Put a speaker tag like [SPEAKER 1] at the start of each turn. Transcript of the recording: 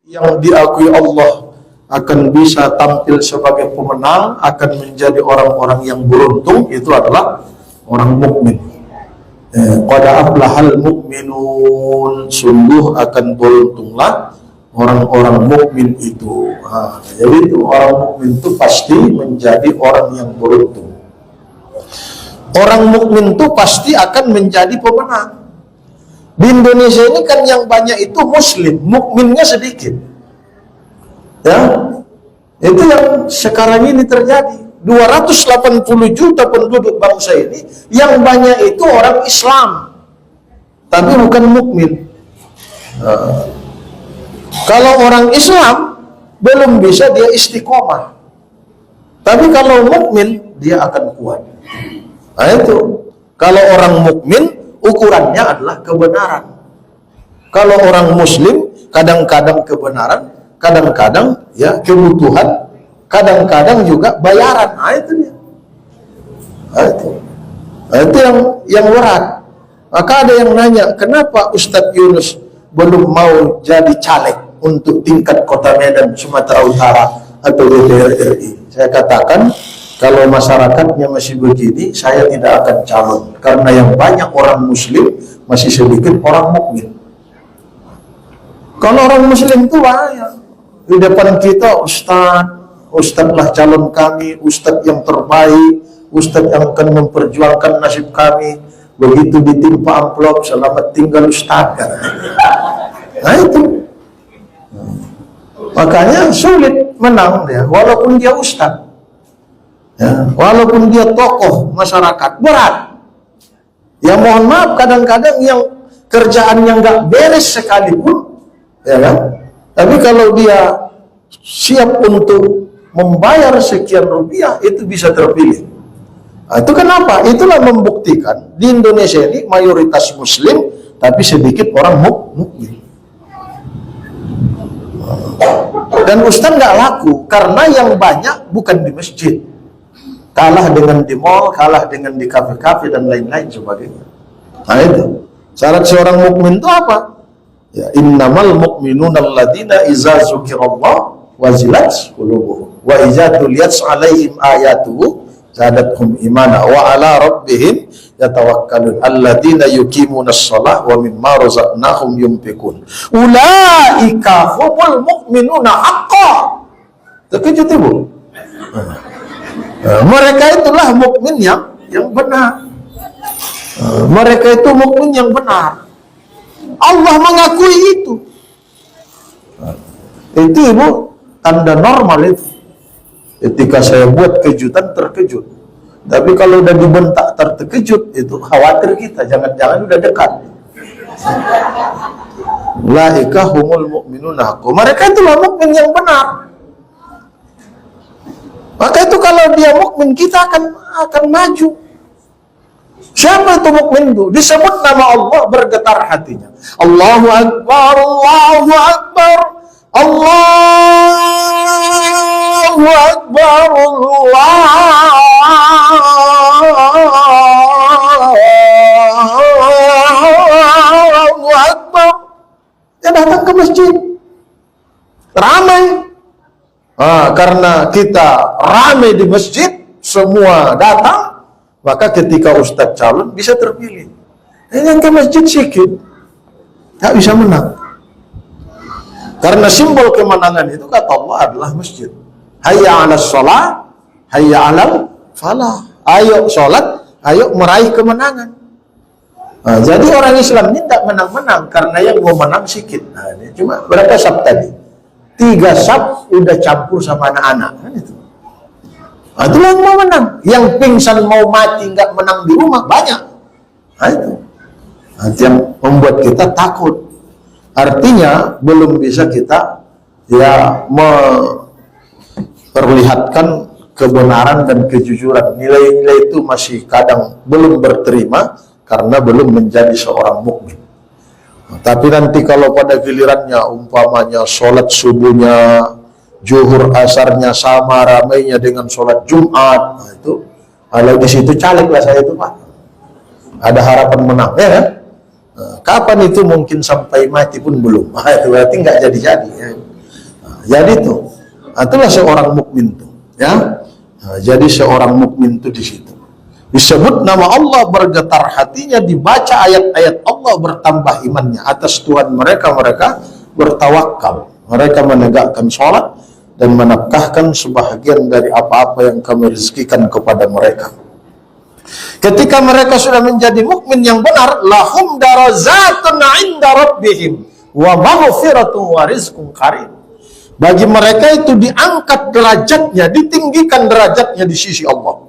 [SPEAKER 1] yang diakui Allah akan bisa tampil sebagai pemenang, akan menjadi orang-orang yang beruntung, itu adalah orang mukmin. Qad aflahal mu'minun, sungguh akan beruntunglah orang-orang mukmin itu. Jadi itu orang mukmin itu pasti menjadi orang yang beruntung. Orang mukmin itu pasti akan menjadi pemenang. Di Indonesia ini kan yang banyak itu muslim, mukminnya sedikit. Ya, itu yang sekarang ini terjadi. 280 juta penduduk bangsa ini, yang banyak itu orang Islam, tapi bukan mukmin. Kalau orang Islam belum bisa dia istiqomah, tapi kalau mukmin dia akan kuat. Nah itu, kalau orang mukmin ukurannya adalah kebenaran. Kalau orang muslim kadang-kadang kebenaran, kadang-kadang ya kebutuhan, kadang-kadang juga bayaran. Nah itu dia. Nah, itu yang berat. Maka ada yang nanya, kenapa Ustadz Yunus belum mau jadi caleg untuk tingkat Kota Medan, Sumatera Utara atau DPR RI? Saya katakan, kalau masyarakatnya masih begini, saya tidak akan calon. Karena yang banyak orang muslim, masih sedikit orang mukmin. Kalau orang muslim itu banyak. Di depan kita, Ustadzlah calon kami, Ustadz yang terbaik, Ustadz yang akan memperjuangkan nasib kami. Begitu ditimpa amplop, selamat tinggal Ustadz. Nah itu. Makanya sulit menang dia, walaupun dia Ustadz. Ya, walaupun dia tokoh masyarakat, berat. Ya mohon maaf, kadang-kadang yang kerjaannya nggak beres sekalipun, ya kan? Tapi kalau dia siap untuk membayar sekian rupiah, itu bisa terpilih. Nah, itu kenapa? Itulah membuktikan di Indonesia ini mayoritas Muslim, tapi sedikit orang mukmin. Dan Ustaz nggak laku karena yang banyak bukan di masjid. Kalah dengan di mall, kalah dengan di kafe-kafe dan lain-lain sebagainya. Nah itu syarat seorang mukmin itu apa? Ya, innamal mu'minuna alladzina idza dzukirallah wazilat qulubuhum wa idza tuliyat 'alaihim ayatuhu zadatuhum imana wa 'ala rabbihim yatawakkalun alladzina yuqimunas shalah wa mimma razaqnahum yunfiqun ulaika humul mu'minuna haqqan. Terkejut Ibu? Mereka itulah mukmin yang benar. Mereka itu mukmin yang benar. Allah mengakui itu. Itu Ibu tanda normal itu. Ketika saya buat kejutan terkejut. Tapi kalau udah dibentak terkejut itu khawatir kita, jangan-jangan udah dekat. Ulaika humul mu'minuna haqqan. Mereka itulah mukmin yang benar. Maka itu kalau dia mukmin, kita akan maju. Siapa itu mukmin itu? Disebut nama Allah, bergetar hatinya. Allahu Akbar, Allahu Akbar, Allahu Akbar, Allahu Akbar. Dia datang ke masjid, ramai. Karena kita ramai di masjid, semua datang, maka ketika Ustadz calon bisa terpilih. Yang ke masjid sedikit, tak bisa menang. Karena simbol kemenangan itu kata Allah adalah masjid. Hayya 'alas shalah, hayya 'alal falah. Ayo sholat, ayo meraih kemenangan. Jadi orang Islam ini tidak menang-menang karena yang mau menang sedikit. Ini cuma berapa sab tadi? 3 sab udah campur sama anak-anak kan itu. Itulah yang mau menang. Yang pingsan mau mati nggak menang di rumah banyak. Nah itu. Itu yang membuat kita takut. Artinya belum bisa kita ya memperlihatkan kebenaran dan kejujuran. Nilai-nilai itu masih kadang belum berterima karena belum menjadi seorang mukmin. Tapi nanti kalau pada gilirannya umpamanya sholat subuhnya, zuhur asarnya sama ramainya dengan sholat Jumat, nah itu kalau di situ caleg lah saya itu Pak. Ada harapan menang ya kan? Kapan itu mungkin sampai mati pun belum. Itu berarti nggak jadi-jadi. Ya. Jadi tuh, itulah seorang mukmin tuh, ya. Nah, jadi seorang mukmin tuh di situ. Disebut nama Allah, bergetar hatinya, dibaca ayat-ayat Allah, bertambah imannya atas Tuhan mereka. Mereka bertawakal, mereka menegakkan sholat dan menafkahkan sebahagian dari apa-apa yang kami rezekikan kepada mereka. Ketika mereka sudah menjadi mukmin yang benar, lahum darajatun 'inda rabbihim wa maghfiratun wa rizqun karim. Bagi mereka itu diangkat derajatnya, ditinggikan derajatnya di sisi Allah.